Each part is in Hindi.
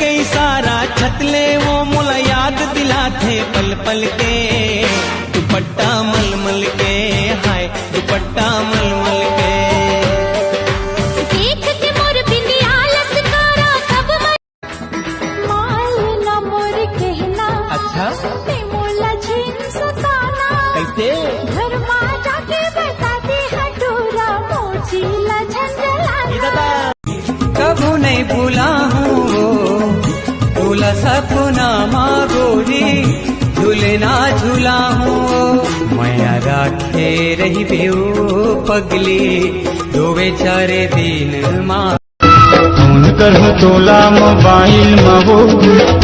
के इशारा छतले वो मुला याद दिलाते पल पल के। दुपट्टा मलमल के, हाय दुपट्टा मलमल के। देख के मोर बिंदिया लसकारा सब माल ना मोर कहना। अच्छा ते मोला झीन सताना कैसे? घर मां जाके बता दे हटूरा मोची ला झंझला। कभू नहीं भूला हूँ भूला सपना माँ गोरी, झूलना झूला हूँ मैया राखे रही बेऊ पगली दो बेचारे दिन माँ। फोन कर तोला मोबाइल मावो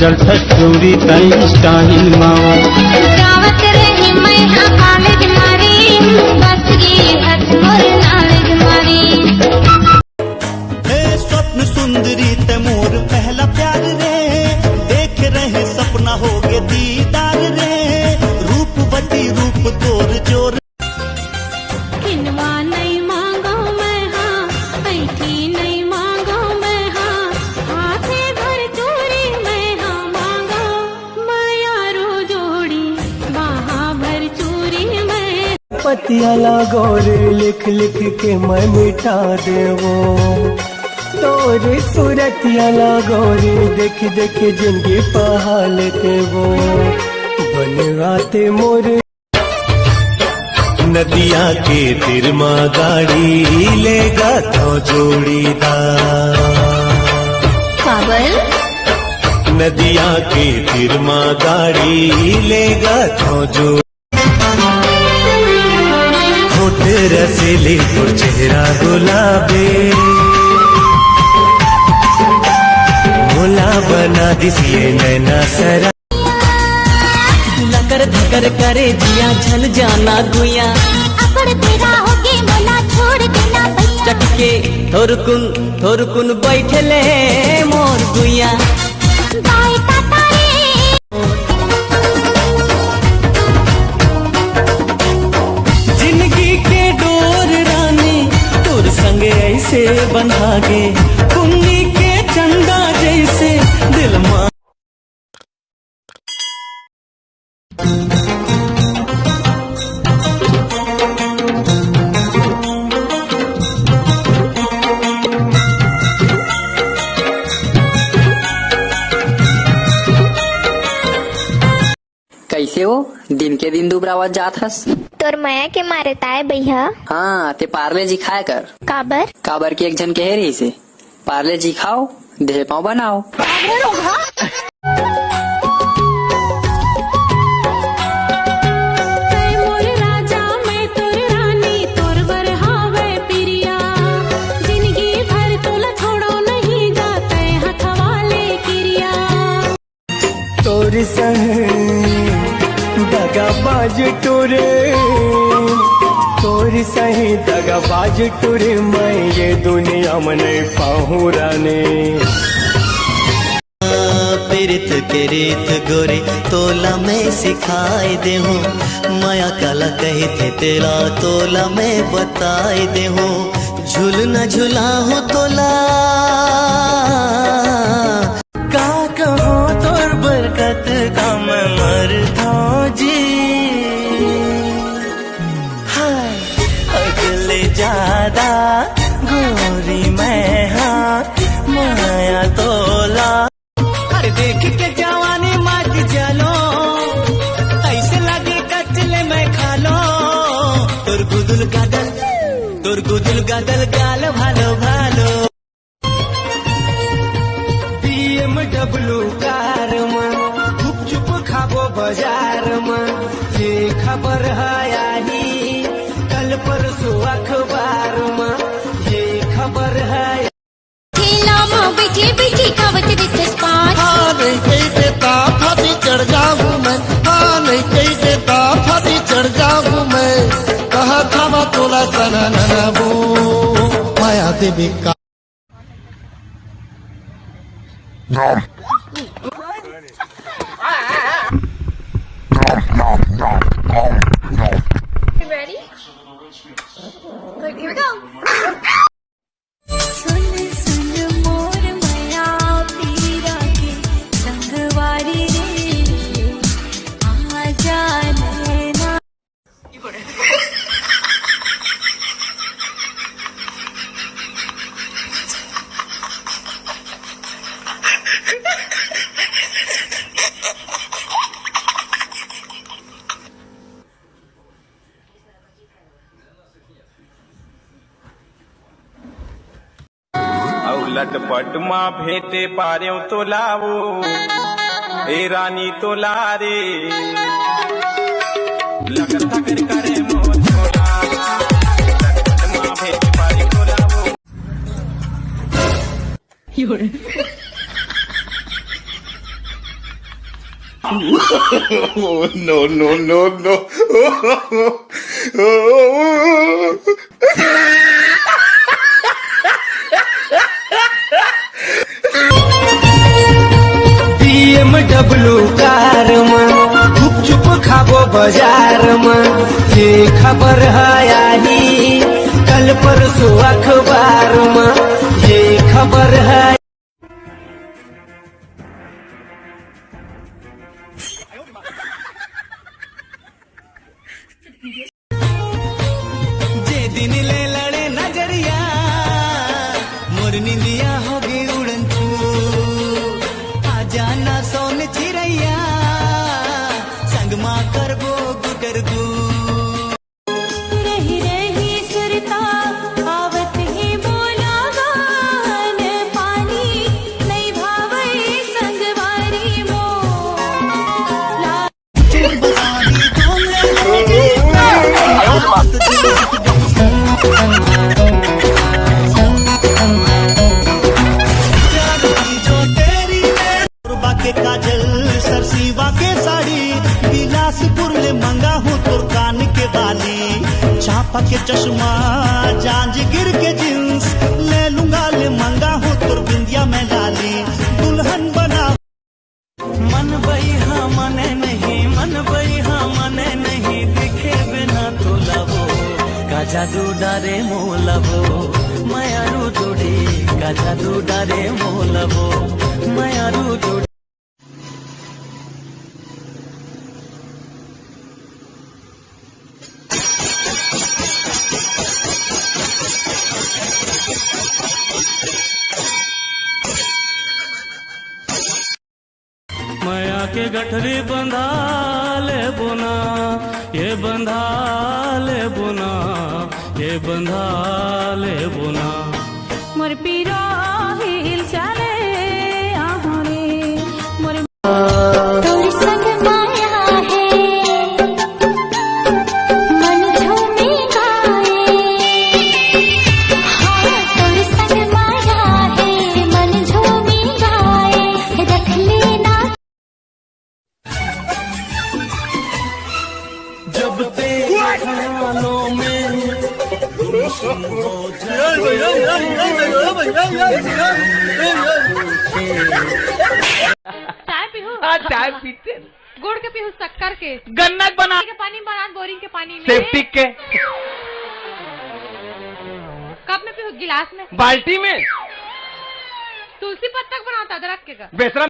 जलथट चोरी तई स्टाइल मावो। गावत रही मैं हाँ कॉलेज मारी बस की हट मोर नॉलेज मारी। स्वप्न सुंदरी ते मोर पहला प्यार रे, देख रहे सपना हो गए दीदार रे। रूपवती रूप तोर जोर किनवा नहीं मांगो मैं हाँ, ऐठी नहीं मांगो मैं हाँ, हाथे भर चूरी मैं हाँ मांगो। मायारो जोड़ी वहाँ भर चूरी मैं। पतिया लागोरे लिख लिख के मैं मिटा देवो, तोरे सूरतिया लागोरे देख देख जिंदगी पहा लेते वो। बनवाते मोरे नदिया के तिरमा गाड़ी लेगा तो जोड़ीदार। काबल नदिया के तिरमा गाड़ी लेगा तो जो होठ रसीली तो चेहरा गुलाबी मोला बना दिसिए नैना सरा। लकर धकर करे जिया झल जाना गुया, अकड़ तेरा होगे मोला छोड़ देना भैया। चटके थोर कुन बैठले मोर गुया। बाय टाटा रे जिंदगी के डोर रानी तोर संग ऐसे बंधागे, कुन्नी के चंदा जैसे दिल मां। कैसे हो दिन के दिन दुबरावत जात हस? तोर माया के मारे ताए भैया। हाँ ते पार्ले जी खाए कर। काबर काबर की एक जन कह रही से पार्ले जी खाओ देह पाँव बनाओ। मोर राजा मैं तोर रानी तोर बर हावे पिरिया। जिंदगी भर तोला छोड़ो नहीं जाते हथवाले किरिया। तोर संग दगाबाज टोरे, तोर सही दगाबाज टोरे मैं ये दुनिया में नहीं पाहूं रानी। पीरित के रीत गोरी तोला में सिखाई दे हूँ, माया कला कही थे तेरा तोला में बताई दे हूँ। झूलना झूला हूँ तोला का कहो तोर बरकत का मैं मरता जी। हाय अगले ज्यादा गोरी मैं हाँ माया तोला। अरे देख के जवानी मत चलो ऐसे लगे कचले में खा लो। तोर गुदुल गादल गाल भालो भालो। BMW कार में चुप चुप खाबो बाजार में, ये खबर है आई कल परसों अखबार में, ये खबर है। ठेला में बैठे बैठे खावत रिसस पाँच। हाँ नहीं कही देता फांसी चढ़ जाऊँ मैं, हाँ नहीं कही देता फांसी चढ़ जाऊँ मैं। कहा था मैं तोला सना ननबू माया देवी का। Ready? Look, here we go. सुन सुन मोर माया पीरा के लटपट माँ भेटे पार्यों तो लावो ए रानी तो लारे लगन थकर करे मोह छोड़ा लटपट माँ भेटे पार्यों तो लावो Oh, no, no, no, no. BMW car में गुपचुप खाबो बाजार में ये खबर है आई कल परसों अखबार में ये खबर है। जे दिन ले लड़े नजरिया मोर निंदिया हो गई उड़न छू आ जाना सोन चिरैया संग माँ करबो गुटरगू रही रही सुरता आवत ही बोला गान पानी नहीं भावे संगवारी मो के काजल सरसीवा के साड़ी बिलासपुर ले मंगा हूँ तुर कान के बाली चापा के चश्मा जांजगीर के जींस ले लूंगा ले मंगा हूँ तुर बिंदिया में लाली दुल्हन बना मन बइहा मने नहीं मन बइहा मने नहीं दिखे बिना तो लबो का जादू डारे मोलबो मायारू जोड़ी का जादू डारे मोलबो मायारू जोड़ी। माया के गठरी बंधा ले बुना ये बंधा ले बुना ये बंधा ले बुना मोर पीरा हिल चले आहोरे मोर तोर संग माया है मन झूमे गाए हाँ तोर संग माया है मन झूमे गाए रख लेना जब तेरे ख्यालों में चाय पीहू चाय पीते गुड़ के पीहू शक्कर के गन्ना बना के पानी बना बोरिंग के पानी में सेफ्टी के कप में पीहू गिलास में बाल्टी में तुलसी पत्ता बनाता अदरक के का बेसरा